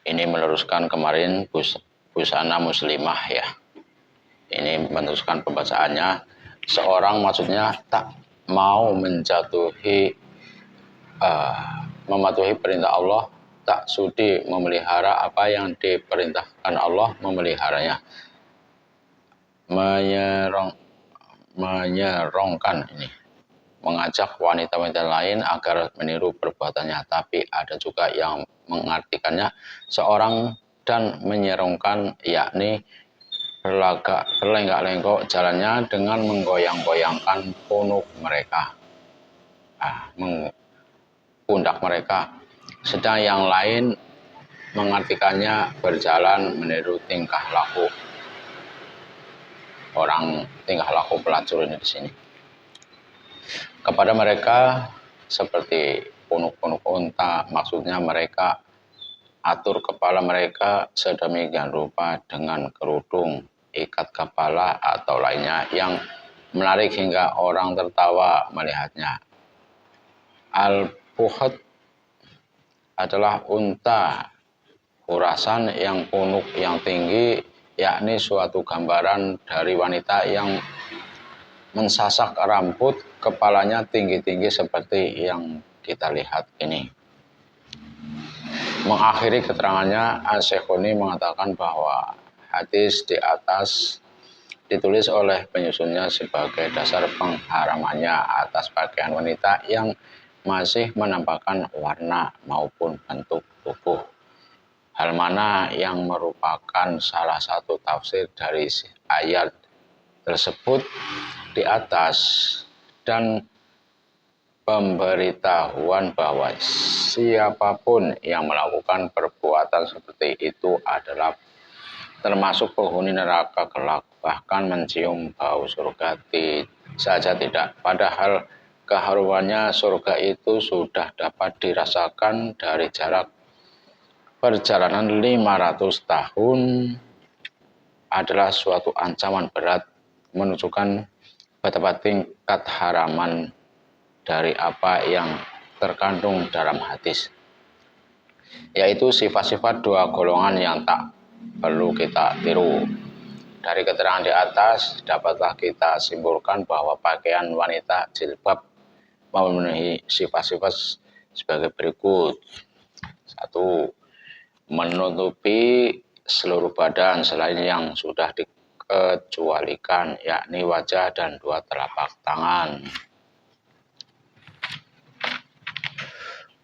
Ini meneruskan kemarin busana muslimah ya. Ini meneruskan pembacaannya. Seorang maksudnya tak mau mematuhi perintah Allah, tak sudi memelihara apa yang diperintahkan Allah memeliharanya. Menyerongkan ini, mengajak wanita-wanita lain agar meniru perbuatannya, tapi ada juga yang mengartikannya seorang dan menyerongkan, yakni berlenggak-lenggok jalannya dengan menggoyang-goyangkan punuk mereka, pundak mereka. Sedang yang lain mengartikannya berjalan meniru tingkah laku pelacur ini di sini. Kepada mereka seperti punuk-punuk unta, maksudnya mereka atur kepala mereka sedemikian rupa dengan kerudung, ikat kepala atau lainnya yang menarik hingga orang tertawa melihatnya. Al-Buhut adalah unta urasan yang punuk yang tinggi, yakni suatu gambaran dari wanita yang mensasak rambut kepalanya tinggi-tinggi seperti yang kita lihat ini. Mengakhiri keterangannya, Asy-Syekhuni mengatakan bahwa hadis di atas ditulis oleh penyusunnya sebagai dasar pengharamannya atas pakaian wanita yang masih menampakkan warna maupun bentuk tubuh. Hal mana yang merupakan salah satu tafsir dari ayat tersebut di atas, dan pemberitahuan bahwa siapapun yang melakukan perbuatan seperti itu adalah termasuk penghuni neraka kelak, bahkan mencium bau surga saja tidak, padahal keharumannya surga itu sudah dapat dirasakan dari jarak perjalanan 500 tahun, adalah suatu ancaman berat, menunjukkan betapa tingkat haraman dari apa yang terkandung dalam hadis, yaitu sifat-sifat dua golongan yang tak perlu kita tiru. Dari keterangan di atas dapatlah kita simpulkan bahwa pakaian wanita jilbab memenuhi sifat-sifat sebagai berikut. 1. Menutupi seluruh badan selain yang sudah dikecualikan, yakni wajah dan dua telapak tangan.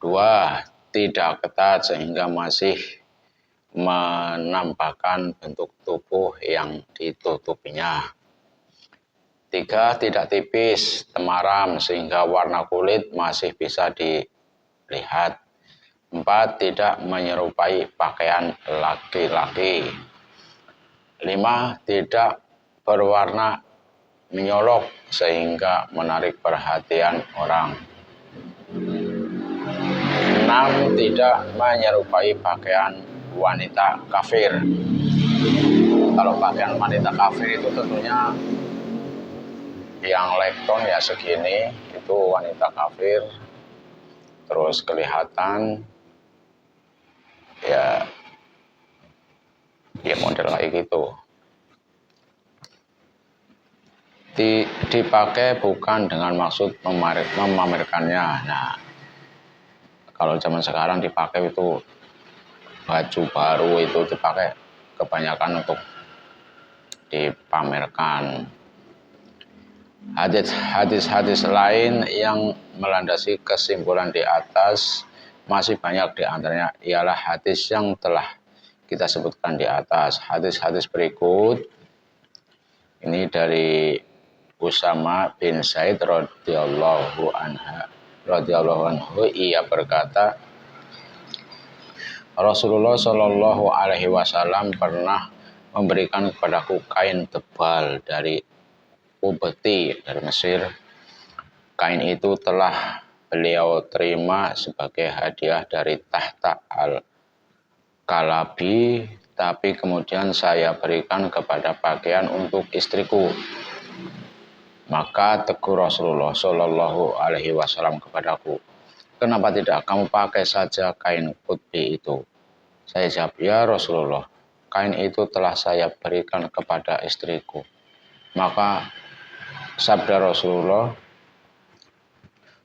2. Tidak ketat sehingga masih menampakkan bentuk tubuh yang ditutupinya. 3. Tidak tipis, temaram sehingga warna kulit masih bisa dilihat. 4. Tidak menyerupai pakaian laki-laki. 5. Tidak berwarna menyolok sehingga menarik perhatian orang. 6. Tidak menyerupai pakaian wanita kafir. Kalau pakaian wanita kafir itu tentunya yang lekton ya segini, itu wanita kafir. Terus kelihatan ya model kayak gitu. Dipakai bukan dengan maksud memamerkannya. Nah, kalau zaman sekarang dipakai itu baju baru, itu dipakai kebanyakan untuk dipamerkan. Hadis-hadis lain yang melandasi kesimpulan di atas masih banyak, di antaranya ialah hadis yang telah kita sebutkan di atas. Hadis-hadis berikut ini dari Usama bin Zaid radhiyallahu anhu, ia berkata, Rasulullah Shallallahu alaihi wasallam pernah memberikan kepadaku kain tebal dari Ubti dari Mesir. Kain itu telah beliau terima sebagai hadiah dari tahta Al-Kalabi, tapi kemudian saya berikan kepada pakaian untuk istriku. Maka tegur Rasulullah Shallallahu alaihi wasallam kepadaku, kenapa tidak kamu pakai saja kain Qutbi itu? Saya jawab, ya Rasulullah, kain itu telah saya berikan kepada istriku. Maka sabda Rasulullah,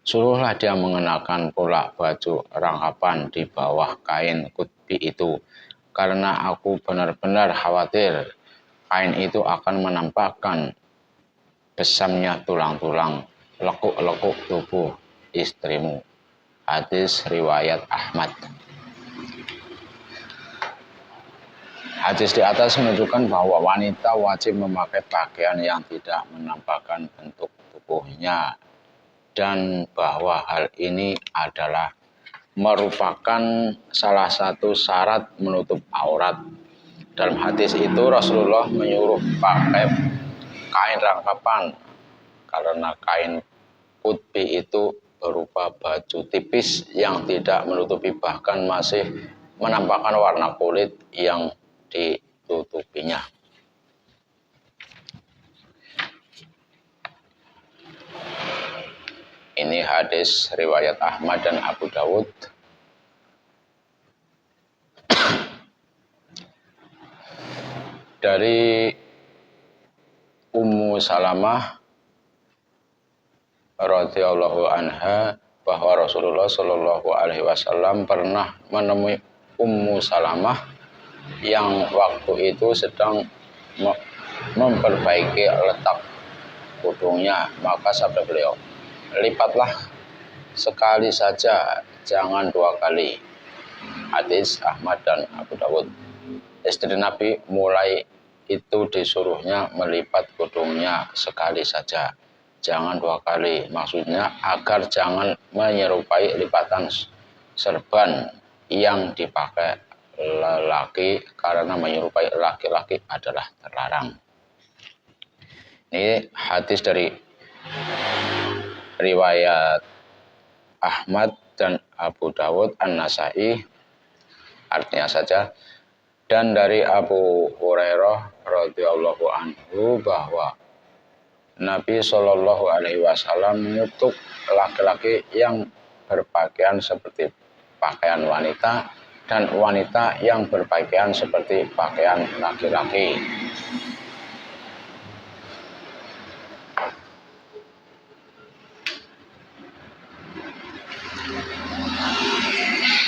suruhlah dia mengenakan pula baju rangkapan di bawah kain kutbi itu, karena aku benar-benar khawatir kain itu akan menampakkan besamnya tulang-tulang lekuk-lekuk tubuh istrimu. Hadis riwayat Ahmad. Hadis di atas menunjukkan bahwa wanita wajib memakai pakaian yang tidak menampakkan bentuk tubuhnya, dan bahwa hal ini adalah merupakan salah satu syarat menutup aurat. Dalam hadis itu Rasulullah menyuruh pakai kain rangkapan karena kain kutbi itu berupa baju tipis yang tidak menutupi, bahkan masih menampakkan warna kulit yang ditutupinya. Ini hadis riwayat Ahmad dan Abu Dawud. Dari Ummu Salamah radhiyallahu anha bahwa Rasulullah Shallallahu alaihi wasallam pernah menemui Ummu Salamah yang waktu itu sedang memperbaiki letak kudungnya. Maka sabda beliau, lipatlah sekali saja, jangan dua kali. Hadis Ahmad dan Abu Dawud. Istri Nabi mulai itu disuruhnya melipat kudungnya sekali saja, jangan dua kali. Maksudnya agar jangan menyerupai lipatan serban yang dipakai lelaki, karena menyerupai laki-laki adalah terlarang. Ini hadis dari riwayat Ahmad dan Abu Dawud, An-Nasai, artinya saja. Dan dari Abu Hurairah radhiyallahu anhu bahwa Nabi Shallallahu alaihi wasallam mengutuk laki-laki yang berpakaian seperti pakaian wanita dan wanita yang berpakaian seperti pakaian laki-laki.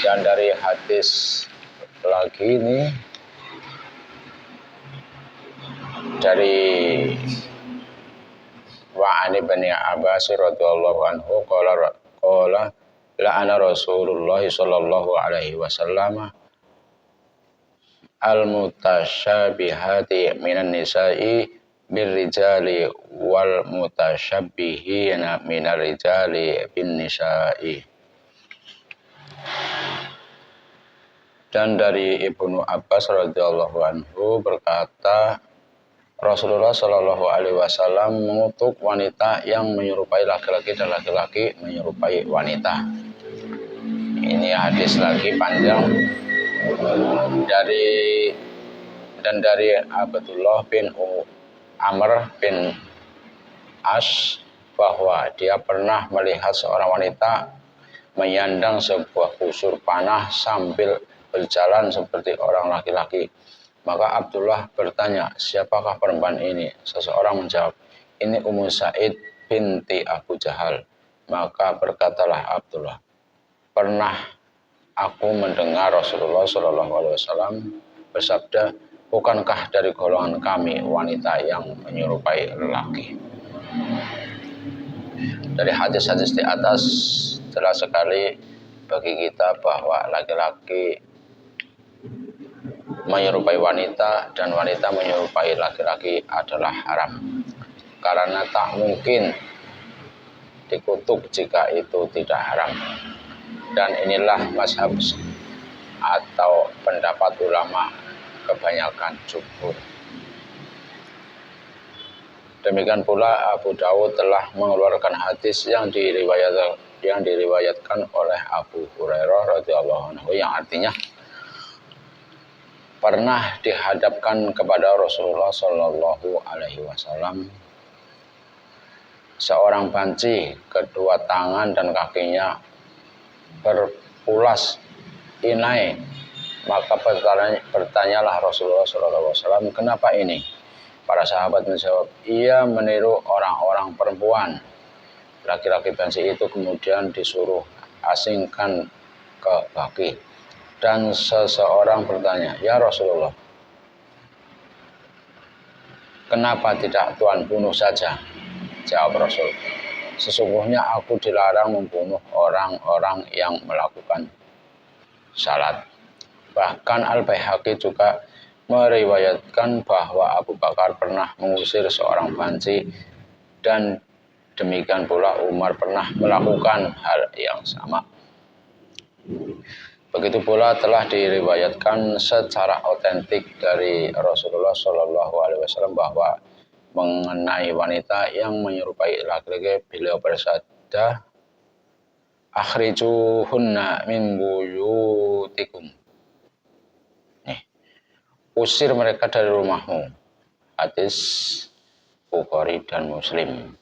Dan dari hadis lagi ini dari Wa'ani bin Abbas radhiyallahu anhu qala la'ana Rasulullah sallallahu alaihi wasallam al-mutasyabihati minan nisa'i birrijali wal mutasyabbihina minar rijali bin nisa'i. Dan dari Ibnu Abbas radhiyallahu anhu berkata, Rasulullah Shallallahu alaihi wasallam mengutuk wanita yang menyerupai laki-laki dan laki-laki menyerupai wanita. Ini hadis lagi panjang dari Abdullah bin Amr bin As bahwa dia pernah melihat seorang wanita menyandang sebuah busur panah sambil berjalan seperti orang laki-laki. Maka Abdullah bertanya, siapakah perempuan ini? Seseorang menjawab, ini Ummu Sa'id binti Abu Jahal. Maka berkatalah Abdullah, pernah aku mendengar Rasulullah Shallallahu alaihi wasallam bersabda, bukankah dari golongan kami wanita yang menyerupai lelaki? Dari hadis-hadis di atas jelas sekali bagi kita bahwa laki-laki menyerupai wanita dan wanita menyerupai laki-laki adalah haram, karena tak mungkin dikutuk jika itu tidak haram. Dan inilah mazhab atau pendapat ulama kebanyakan jumhur. Demikian pula Abu Dawud telah mengeluarkan hadis yang diriwayatkan oleh Abu Hurairah radhiyallahu anhu yang artinya pernah dihadapkan kepada Rasulullah Shallallahu alaihi wasallam seorang banci, kedua tangan dan kakinya berulas inai Maka bertanyalah Rasulullah SAW, kenapa ini? Para sahabat menjawab, ia meniru orang-orang perempuan. Laki-laki pensi itu kemudian disuruh asingkan ke Baqi. Dan seseorang bertanya, ya Rasulullah, kenapa tidak Tuhan bunuh saja? Jawab Rasul, sesungguhnya aku dilarang membunuh orang-orang yang melakukan salat. Bahkan Al-Baihaqi juga meriwayatkan bahwa Abu Bakar pernah mengusir seorang banci dan demikian pula Umar pernah melakukan hal yang sama. Begitu pula telah diriwayatkan secara otentik dari Rasulullah SAW bahwa mengenai wanita yang menyerupai laki-laki, beliau bersabda, akhrijuhunna min buyutikum. Usir mereka dari rumahmu. Hadis Bukhari dan Muslim.